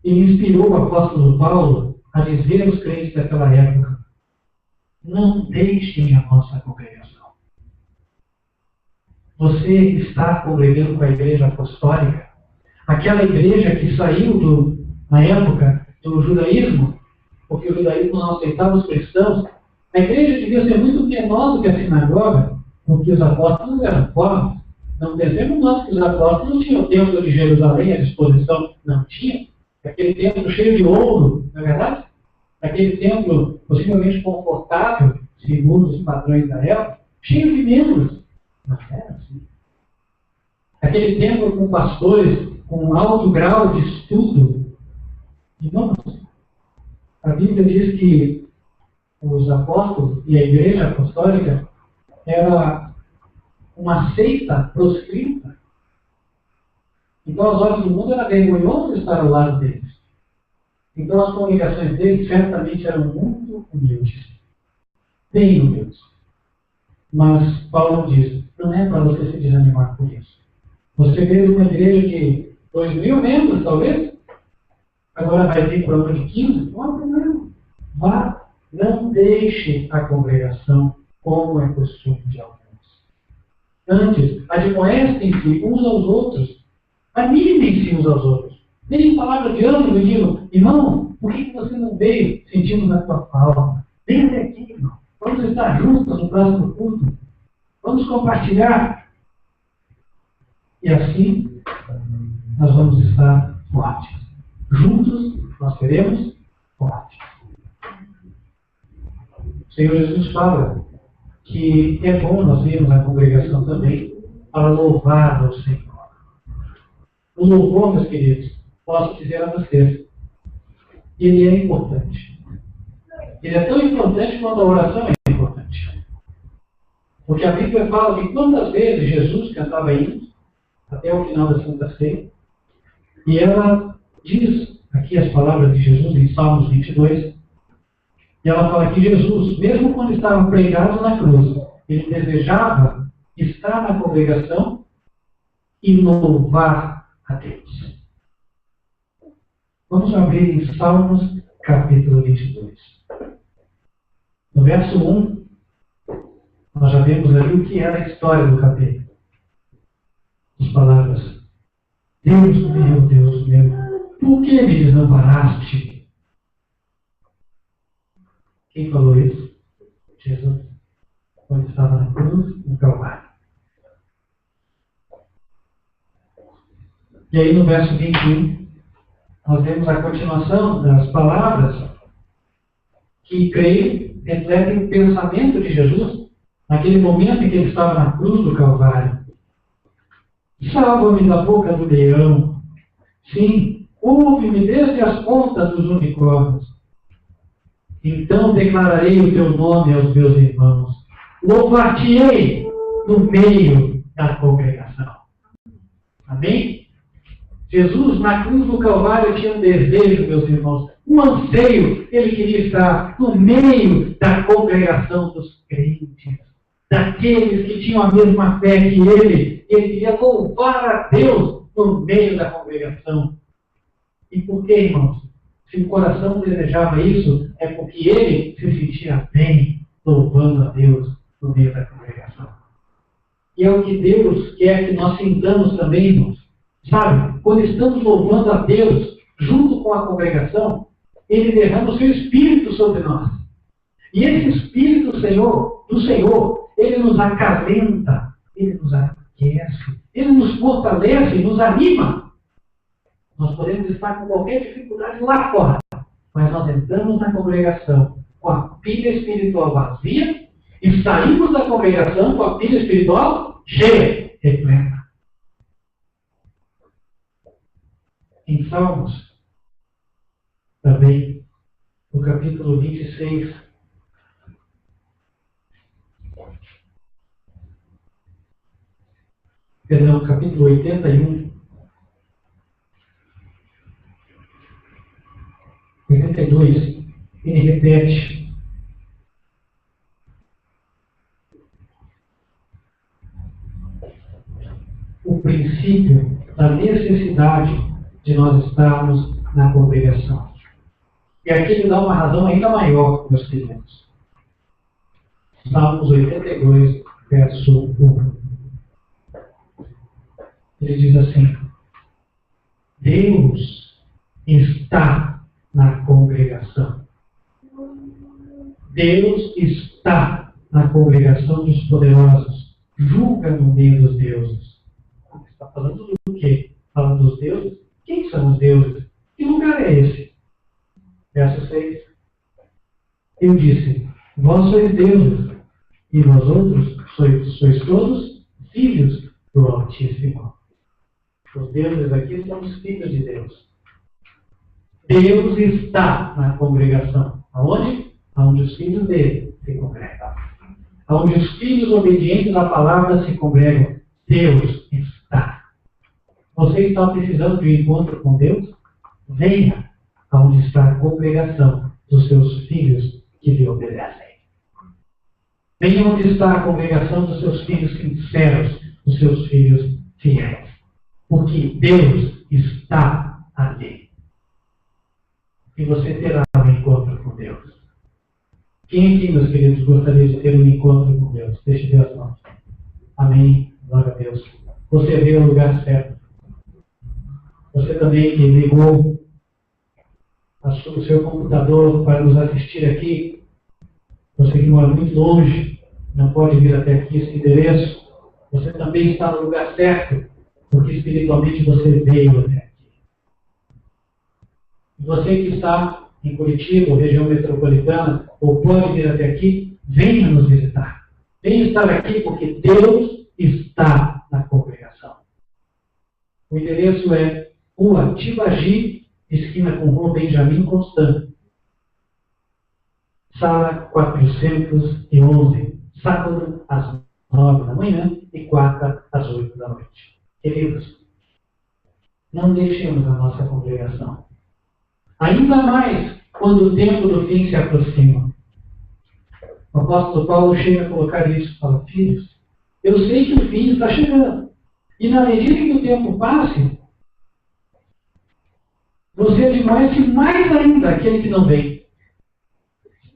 Speaker 1: ele inspirou o apóstolo Paulo a dizer aos crentes daquela época: não deixem a nossa congregação. Você está congregando com a igreja apostólica, aquela igreja que saiu na época do judaísmo, porque o judaísmo não aceitava os cristãos. A igreja devia ser muito menor do que a sinagoga, porque os apóstolos eram fortes. Não pensemos nós que os apóstolos tinham o templo de Jerusalém à disposição. Não tinha. Aquele templo cheio de ouro, não é verdade? Aquele templo possivelmente confortável, segundo os padrões da época, cheio de membros. Não era assim. Aquele templo com pastores com um alto grau de estudo. Irmãos, a Bíblia diz que os apóstolos e a igreja apostólica era uma seita proscrita. Então, aos olhos do mundo, era vergonhoso estar ao lado deles. Então, as comunicações deles certamente eram muito humildes. Bem humildes. Mas Paulo diz, não é para você se desanimar por isso. Você veio de uma igreja de 2.000 membros, talvez? Agora vai vir para outra de 15? Não há problema. Vá, não deixe a congregação como é costume de alguns. Antes, admoestem-se uns aos outros. Animem-se uns aos outros. Deem palavra de ânimo e digam, irmão, por que você não veio sentindo na tua falta? Vem até aqui, irmão. Vamos estar juntos no próximo culto. Vamos compartilhar. E assim, nós vamos estar fortes. Juntos, nós seremos fortes. O Senhor Jesus fala que é bom nós irmos à congregação também para louvar ao Senhor. O louvor, meus queridos, posso dizer a vocês, ele é importante. Ele é tão importante quanto a oração é importante. Porque a Bíblia fala que quantas vezes Jesus cantava hinos, até o final da Santa Ceia, e ela diz, a aqui as palavras de Jesus em Salmos 22. E ela fala que Jesus, mesmo quando estava pregado na cruz, ele desejava estar na congregação e louvar a Deus. Vamos abrir em Salmos, capítulo 22. No verso 1, nós já vemos ali o que era a história do capítulo. As palavras: Deus meu, por que me desamparaste? Quem falou isso? Jesus, quando estava na cruz, no Calvário. E aí no verso 21, nós vemos a continuação das palavras que, creio, refletem o pensamento de Jesus naquele momento em que ele estava na cruz do Calvário. Salva-me da boca do leão. Sim, ouve-me desde as pontas dos unicórnios. Então declararei o teu nome aos meus irmãos. Louvar-te-ei no meio da congregação. Amém? Jesus, na cruz do Calvário, tinha um desejo, meus irmãos, um anseio. Ele queria estar no meio da congregação dos crentes, daqueles que tinham a mesma fé que ele. Ele queria louvar a Deus no meio da congregação. E por que, irmãos? Se o coração desejava isso, é porque ele se sentia bem louvando a Deus no meio da congregação. E é o que Deus quer que nós sintamos também, irmãos. Sabe, quando estamos louvando a Deus junto com a congregação, ele derrama o seu Espírito sobre nós. E esse Espírito do Senhor, ele nos acalenta, ele nos aquece, ele nos fortalece, nos anima. Nós podemos estar com qualquer dificuldade lá fora, mas nós entramos na congregação com a pilha espiritual vazia e saímos da congregação com a pilha espiritual cheia, repleta. Em Salmos, também, no capítulo 26, capítulo 81, 82, ele repete: o princípio da necessidade de nós estarmos na congregação. E aqui ele dá uma razão ainda maior, meus queridos. Salmos 82, verso 1. Ele diz assim: Deus está na congregação. Deus está na congregação dos poderosos. Julga no meio dos deuses. Está falando do quê? Falando dos deuses? Quem são os deuses? Que lugar é esse? Verso 6. Eu disse: vós sois deuses, e vós outros sois todos filhos do Altíssimo. Os deuses aqui são os filhos de Deus. Deus está na congregação. Aonde? Aonde os filhos dele se congregam. Aonde os filhos obedientes à palavra se congregam. Deus está. Você está precisando de um encontro com Deus? Venha aonde está a congregação dos seus filhos que lhe obedecem. Venha onde está a congregação dos seus filhos sinceros, dos seus filhos fiéis. Porque Deus está ali. E você terá um encontro com Deus. Quem aqui, meus queridos, gostaria de ter um encontro com Deus? Deixe Deus mãos. Amém. Glória a Deus. Você veio ao lugar certo. Você também que ligou o seu computador para nos assistir aqui. Você que mora muito longe, não pode vir até aqui esse endereço. Você também está no lugar certo, porque espiritualmente você veio até aqui. Você que está em Curitiba, ou região metropolitana, ou pode vir até aqui, venha nos visitar. Venha estar aqui porque Deus está na congregação. O endereço é Rua Tibagi, esquina com Rua Benjamin Constant. Sala 411, sábado às 9 da manhã e quarta às 8 da noite. Queridos, não deixemos a nossa congregação. Ainda mais quando o tempo do fim se aproxima. O apóstolo Paulo chega a colocar isso, fala: filhos, eu sei que o fim está chegando. E na medida que o tempo passe, você admoeste mais ainda aquele que não vem.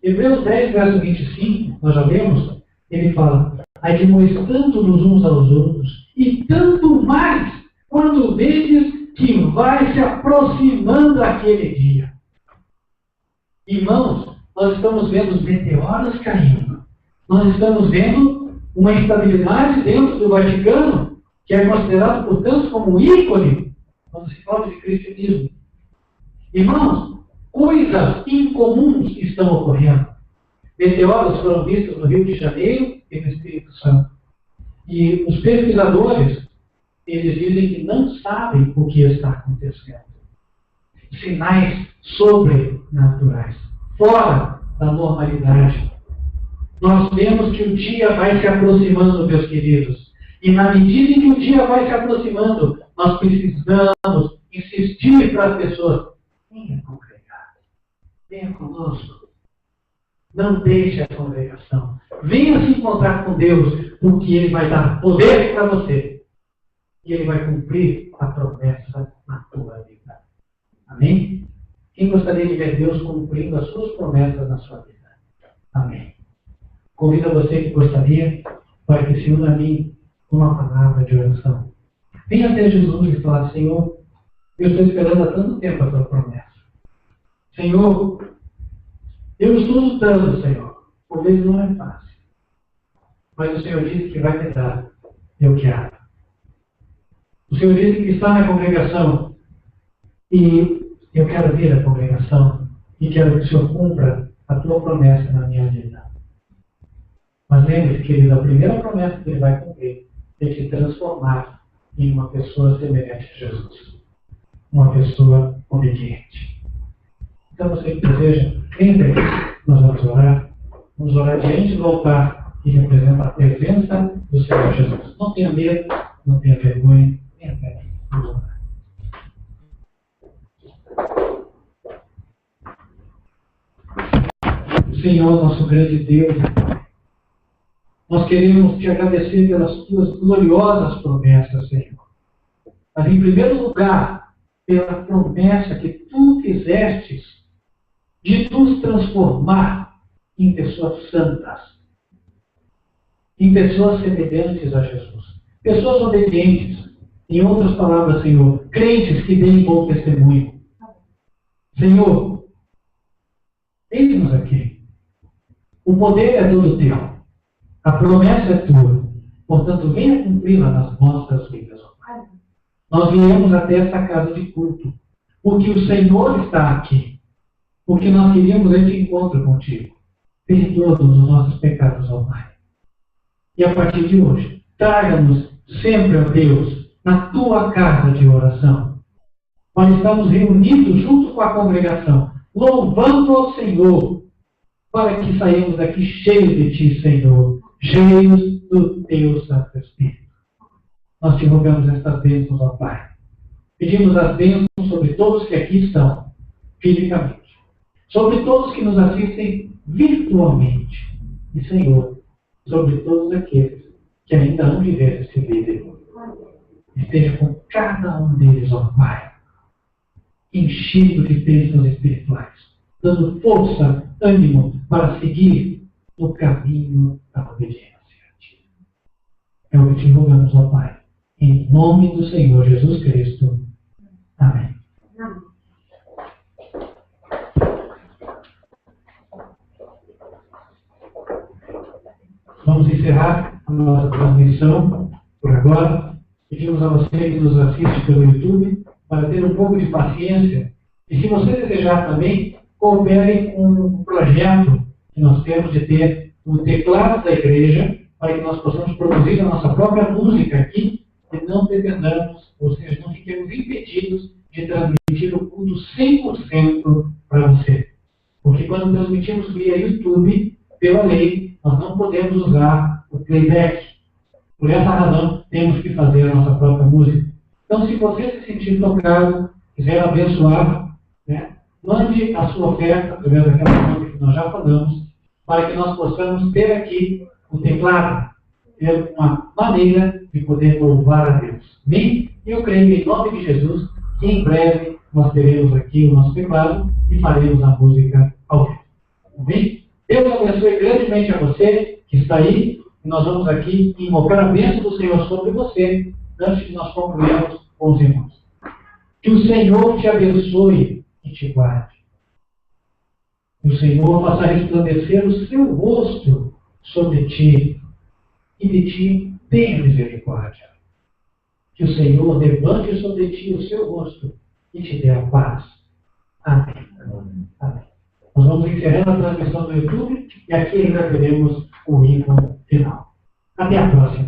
Speaker 1: Hebreus 10, verso 25, nós já lemos, ele fala: admoestando-nos uns aos outros, e tanto mais quando vedes que vai se aproximando aquele dia. Irmãos, nós estamos vendo os meteoros caindo. Nós estamos vendo uma instabilidade dentro do Vaticano, que é considerado, portanto, como ícone quando se fala de cristianismo. Irmãos, coisas incomuns estão ocorrendo. Meteoros foram vistos no Rio de Janeiro e no Espírito Santo. E os pesquisadores, eles dizem que não sabem o que está acontecendo. Sinais sobrenaturais, fora da normalidade. Nós vemos que o dia vai se aproximando, meus queridos. E na medida em que o dia vai se aproximando, nós precisamos insistir para as pessoas: venha congregar, venha conosco. Não deixe a congregação. Venha se encontrar com Deus, porque Ele vai dar poder para você. E Ele vai cumprir a promessa na tua vida. Amém? Quem gostaria de ver Deus cumprindo as suas promessas na sua vida? Amém. Convido a você que gostaria para que se una a mim com uma palavra de oração. Venha até Jesus e fale: Senhor, eu estou esperando há tanto tempo a tua promessa. Senhor, eu estou lutando, Senhor. Por vezes não é fácil. Mas o Senhor disse que vai me dar. Eu quero. O Senhor disse que está na congregação. E eu quero vir à congregação. E quero que o Senhor cumpra a tua promessa na minha vida. Mas lembre-se, querido, a primeira promessa que Ele vai cumprir é te transformar em uma pessoa semelhante a Jesus. Uma pessoa obediente. Então, você que deseja, entre aqui, nós vamos orar. Vamos orar diante do altar que representa a presença do Senhor Jesus. Não tenha medo, não tenha vergonha. Venha até aqui. Vamos orar. Senhor, nosso grande Deus, nós queremos te agradecer pelas tuas gloriosas promessas, Senhor. Mas, em primeiro lugar, pela promessa que tu fizestes de nos transformar em pessoas santas, em pessoas semelhantes a Jesus, pessoas obedientes, em outras palavras, Senhor, crentes que deem bom testemunho. Senhor, eis-nos aqui. O poder é todo teu. A promessa é tua. Portanto, venha cumpri-la nas nossas vidas, ó Pai. Nós viemos até esta casa de culto, porque o Senhor está aqui. Porque nós queríamos este encontro contigo. Perdoa-nos os nossos pecados, ó Pai. E a partir de hoje, traga-nos sempre, ó Deus, na tua casa de oração. Nós estamos reunidos junto com a congregação, louvando ao Senhor, para que saímos daqui cheios de ti, Senhor, cheios do teu Santo Espírito. Nós te rogamos estas bênçãos, ó Pai. Pedimos as bênçãos sobre todos que aqui estão, fisicamente, sobre todos que nos assistem virtualmente, e, Senhor, sobre todos aqueles que ainda hão de ver este vídeo. Esteja com cada um deles, ó Pai, enchido de bênçãos espirituais, dando força, ânimo para seguir no caminho da obediência a Ti. É o que te rogamos, ó Pai, em nome do Senhor Jesus Cristo. Amém. Vamos encerrar a nossa transmissão por agora. Pedimos a você que nos assiste pelo YouTube para ter um pouco de paciência. E se você desejar também, coopere com um projeto que nós temos de ter o teclado da igreja para que nós possamos produzir a nossa própria música aqui e não dependamos, ou seja, não fiquemos impedidos de transmitir o culto 100% para você. Porque quando transmitimos via YouTube, pela lei, nós não podemos usar o playback. Por essa razão, temos que fazer a nossa própria música. Então, se você se sentir tocado, quiser abençoar, né, mande a sua oferta, através daquela conta que nós já falamos, para que nós possamos ter aqui o teclado, ter uma maneira de poder louvar a Deus. Amém? E eu creio em nome de Jesus que em breve nós teremos aqui o nosso teclado e faremos a música ao vivo. Amém? Deus abençoe grandemente a você que está aí, e nós vamos aqui invocar a bênção do Senhor sobre você, antes de nós concluirmos com os irmãos. Que o Senhor te abençoe e te guarde. Que o Senhor faça resplandecer o seu rosto sobre ti e de ti tenha misericórdia. Que o Senhor levante sobre ti o seu rosto e te dê a paz. Amém. Amém. Nós vamos encerrando a transmissão do YouTube e aqui ainda teremos o hino final. Até a próxima.